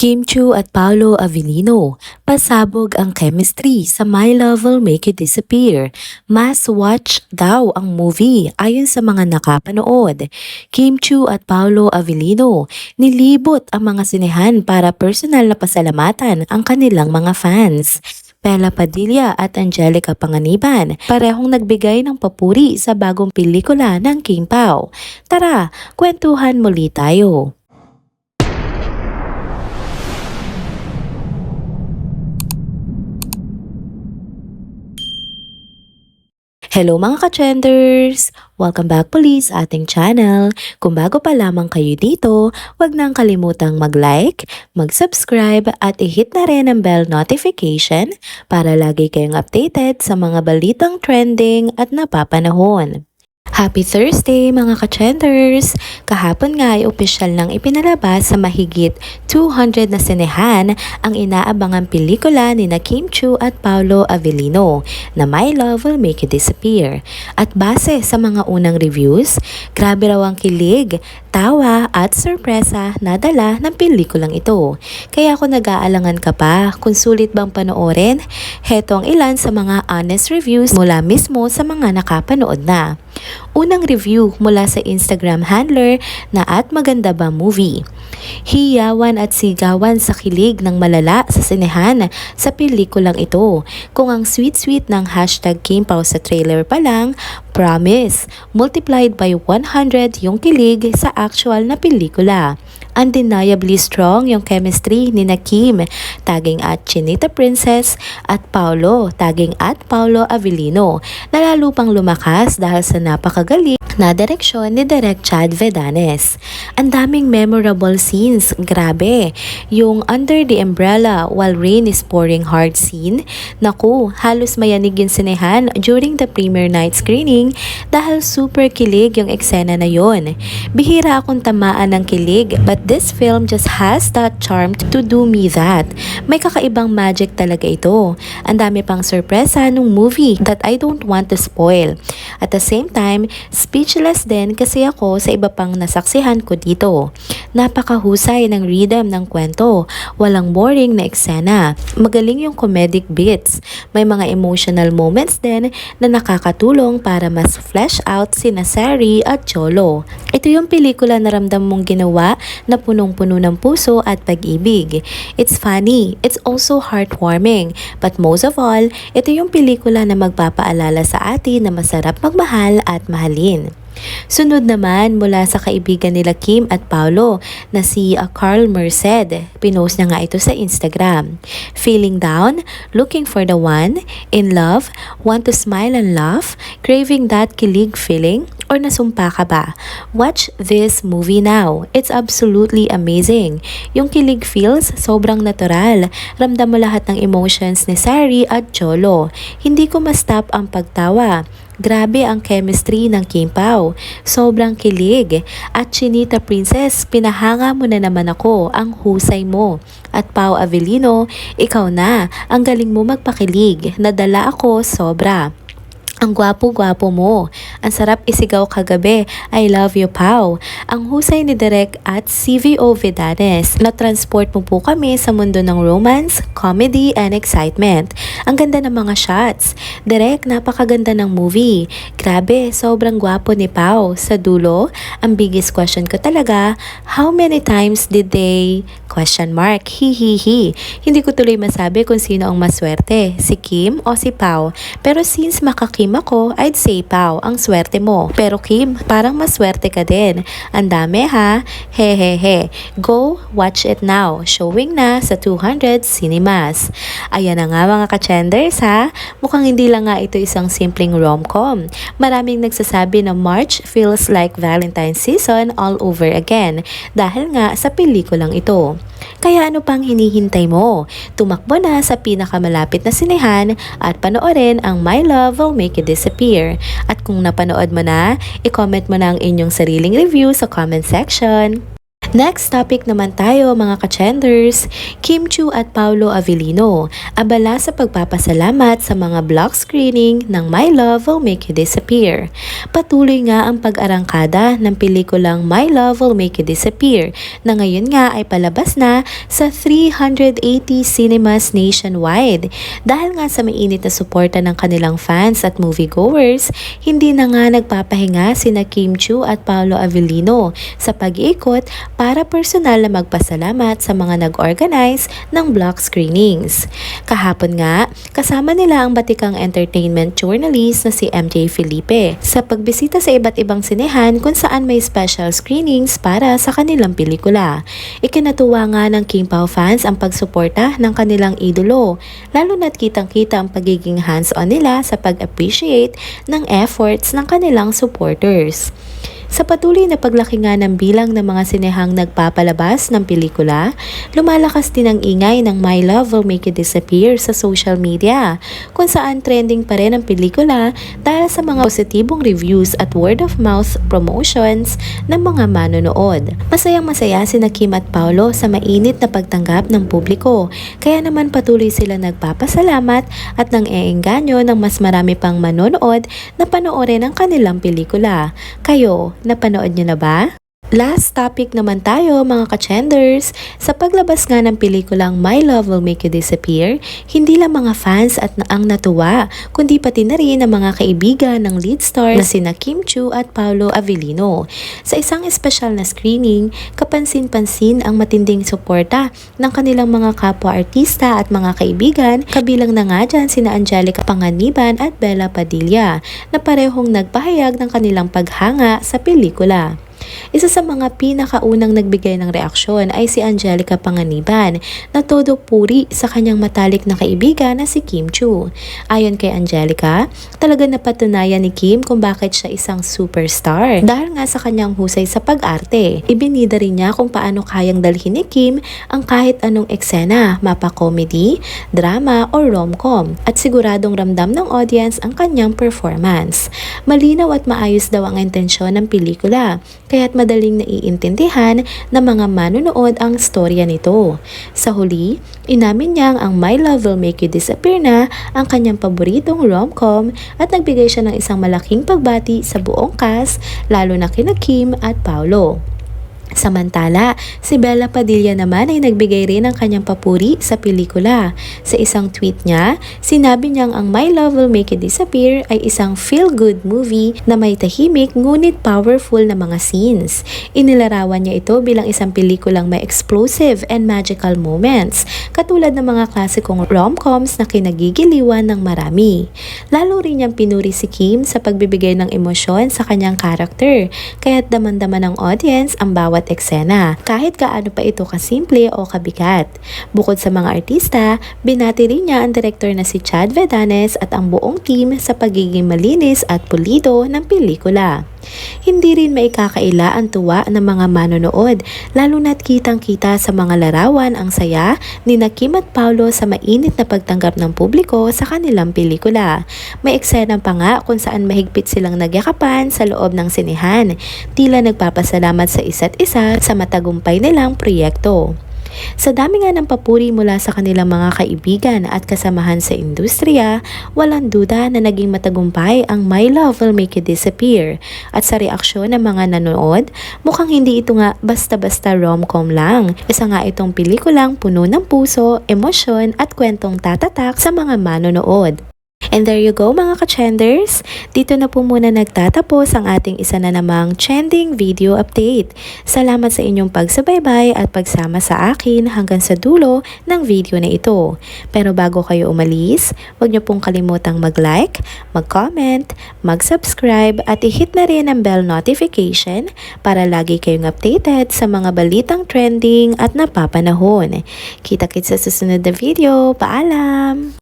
Kim Chu at Paolo Avellino, pasabog ang chemistry sa My Love Will Make You Disappear. Must watch daw ang movie ayon sa mga nakapanood. Kim Chu at Paolo Avellino, nilibot ang mga sinehan para personal na pasalamatan ang kanilang mga fans. Bella Padilla at Angelica Panganiban, parehong nagbigay ng papuri sa bagong pelikula ng King Pao. Tara, kwentuhan muli tayo. Hello mga ka-trenders! Welcome back puli sa ating channel. Kung bago pa lamang kayo dito, huwag nang kalimutang mag-like, mag-subscribe at i-hit na rin ang bell notification para lagi kayong updated sa mga balitang trending at napapanahon. Happy Thursday mga ka-trenders! Kahapon nga ay opisyal nang ipinalabas sa mahigit 200 na sinehan ang inaabangang pelikula ni Kim Chu at Paolo Avellino na My Love Will Make You Disappear. At base sa mga unang reviews, grabe raw ang kilig, tawa at sorpresa na dala ng pelikulang ito. Kaya kung nag-aalangan ka pa kung sulit bang panoorin, heto ang ilan sa mga honest reviews mula mismo sa mga nakapanood na. Unang review mula sa Instagram handler na @maganda ba movie. Hiyawan at sigawan sa kilig ng malala sa sinehan sa pelikulang ito. Kung ang sweet-sweet ng #KimPao sa trailer pa lang, promise, multiplied by 100 yung kilig sa actual na pelikula. Undeniably strong yung chemistry ni Kim, tagging @Chinita Princess, at Paolo, tagging @Paolo Avellino, na lalo pang lumakas dahil sa napakagaling na direksyon ni Direk Chad Vedanes. Ang daming memorable scenes, grabe. Yung Under the Umbrella While Rain is Pouring hard scene, naku, halos mayanig yung sinehan during the premiere night screening dahil super kilig yung eksena na yon. Bihira akong tamaan ng kilig, but this film just has that charm to do me that. May kakaibang magic talaga ito. Ang dami pang sorpresa nung movie that I don't want to spoil. At the same time, speechless din kasi ako sa iba pang nasaksihan ko dito. Napakahusay ng rhythm ng kwento. Walang boring na eksena. Magaling yung comedic beats. May mga emotional moments din na nakakatulong para mas flesh out sina Sari at Cholo. Ito yung pelikula na ramdam mong ginawa na punong-puno ng puso at pag-ibig. It's funny, it's also heartwarming, but most of all, ito yung pelikula na magpapaalala sa atin na masarap magmahal at mahalin. Sunod naman mula sa kaibigan nila Kim at Paolo na si Carl Merced. Pinost niya nga ito sa Instagram. Feeling down? Looking for the one? In love? Want to smile and laugh? Craving that kilig feeling? Or nasumpa ka ba? Watch this movie now. It's absolutely amazing. Yung kilig feels sobrang natural. Ramdam mo lahat ng emotions ni Sari at Cholo. Hindi ko ma-stop ang pagtawa. Grabe ang chemistry ng Kim Pao. Sobrang kilig. At Chinita Princess, pinahanga mo na naman ako. Ang husay mo. At Pao Avellino, ikaw na. Ang galing mo magpakilig. Nadala ako sobra. Ang gwapo-gwapo mo. Ang sarap isigaw kagabi. I love you, Pao. Ang husay ni Direk at CVO Vedanes. Na-transport mo po kami sa mundo ng romance, comedy, and excitement. Ang ganda ng mga shots. Direk, napakaganda ng movie. Grabe, sobrang gwapo ni Pao. Sa dulo, ang biggest question ko talaga, how many times did they... ? Hihihi. Hindi ko tuloy masabi kung sino ang maswerte, si Kim o si Pao. Pero since makakim ako, I'd say Pao, ang swerte mo. Pero Kim, parang maswerte ka din. Ang dami ha? Hehehe. Go watch it now. Showing na sa 200 cinemas. Ayan na nga mga ka-trenders ha. Mukhang hindi lang nga ito isang simpleng rom-com. Maraming nagsasabi na March feels like Valentine's season all over again. Dahil nga sa pelikulang ito. Kaya ano pang hinihintay mo? Tumakbo na sa pinakamalapit na sinehan at panoorin ang My Love Will Make You Disappear. At kung napanood mo na, i-comment mo na ang inyong sariling review sa comment section. Next topic naman tayo mga ka-chenders, Kim Chiu at Paolo Avellino, abala sa pagpapasalamat sa mga block screening ng My Love Will Make You Disappear. Patuloy nga ang pag-arangkada ng pelikulang My Love Will Make You Disappear na ngayon nga ay palabas na sa 380 cinemas nationwide. Dahil nga sa mainit na suporta ng kanilang fans at moviegoers, hindi na nga nagpapahinga sina Kim Chiu at Paolo Avellino sa pag-iikot para personal na magpasalamat sa mga nag-organize ng block screenings. Kahapon nga, kasama nila ang batikang entertainment journalist na si MJ Felipe sa pagbisita sa iba't ibang sinehan kung saan may special screenings para sa kanilang pelikula. Ikinatuwa nga ng Kim Pao fans ang pagsuporta ng kanilang idolo, lalo na't kitang-kita ang pagiging hands-on nila sa pag-appreciate ng efforts ng kanilang supporters. Sa patuloy na paglaki nga ng bilang ng mga sinehang nagpapalabas ng pelikula, lumalakas din ang ingay ng My Love Will Make You Disappear sa social media, kung saan trending pa rin ang pelikula dahil sa mga positibong reviews at word of mouth promotions ng mga manonood. Masayang-masaya sina Kim at Paolo sa mainit na pagtanggap ng publiko, kaya naman patuloy sila nagpapasalamat at nang eengganyo ng mas marami pang manonood na panoorin ang kanilang pelikula. Kayo, napanood nyo na ba? Last topic naman tayo mga ka-chenders. Sa paglabas nga ng pelikulang My Love Will Make You Disappear, hindi lang mga fans at ang natuwa, kundi pati na rin ang mga kaibigan ng lead stars na sina Kim Chiu at Paolo Avellino. Sa isang espesyal na screening, kapansin-pansin ang matinding suporta ng kanilang mga kapwa-artista at mga kaibigan, kabilang na nga dyan sina Angelica Panganiban at Bella Padilla, na parehong nagpahayag ng kanilang paghanga sa pelikula. Isa sa mga pinakaunang nagbigay ng reaksyon ay si Angelica Panganiban na todo puri sa kanyang matalik na kaibigan na si Kim Chiu. Ayon kay Angelica, talaga napatunayan ni Kim kung bakit siya isang superstar dahil nga sa kanyang husay sa pag-arte. Ibinida rin niya kung paano kayang dalhin ni Kim ang kahit anong eksena, mapa-comedy, drama o rom-com, at siguradong ramdam ng audience ang kanyang performance. Malinaw at maayos daw ang intensyon ng pelikula, kaya't madaling naiintindihan ng mga manonood ang storya nito. Sa huli, inamin niyang ang My Love Will Make You Disappear na ang kanyang paboritong rom-com at nagbigay siya ng isang malaking pagbati sa buong cast, lalo na kina Kim at Paolo. Samantala, si Bella Padilla naman ay nagbigay rin ng kanyang papuri sa pelikula. Sa isang tweet niya, sinabi niyang ang My Love Will Make You Disappear ay isang feel-good movie na may tahimik ngunit powerful na mga scenes. Inilarawan niya ito bilang isang pelikulang may explosive and magical moments, katulad ng mga klasikong rom-coms na kinagigiliwan ng marami. Lalo rin niyang pinuri si Kim sa pagbibigay ng emosyon sa kanyang karakter, kaya't daman-daman ng audience ang bawat eksena, kahit kaano pa ito kasimple o kabigat. Bukod sa mga artista, binati rin niya ang direktor na si Chad Vedanes at ang buong team sa pagiging malinis at pulido ng pelikula. Hindi rin maikakaila ang tuwa ng mga manonood, lalo na't kitang-kita sa mga larawan ang saya ni Kim at Paolo sa mainit na pagtanggap ng publiko sa kanilang pelikula. May eksena pa nga kung saan mahigpit silang nagyakapan sa loob ng sinehan, tila nagpapasalamat sa isa't isa sa matagumpay nilang proyekto. Sa dami nga ng papuri mula sa kanilang mga kaibigan at kasamahan sa industriya, walang duda na naging matagumpay ang My Love Will Make You Disappear. At sa reaksyon ng mga nanonood, mukhang hindi ito nga basta-basta rom-com lang. Isa nga itong pelikulang puno ng puso, emosyon at kwentong tatatak sa mga manonood. And there you go mga ka-chenders, dito na po muna nagtatapos ang ating isa na namang trending video update. Salamat sa inyong pagsubaybay at pagsama sa akin hanggang sa dulo ng video na ito. Pero bago kayo umalis, huwag niyo pong kalimutang mag-like, mag-comment, mag-subscribe at i-hit na rin ang bell notification para lagi kayong updated sa mga balitang trending at napapanahon. Kita-kits sa susunod na video. Paalam!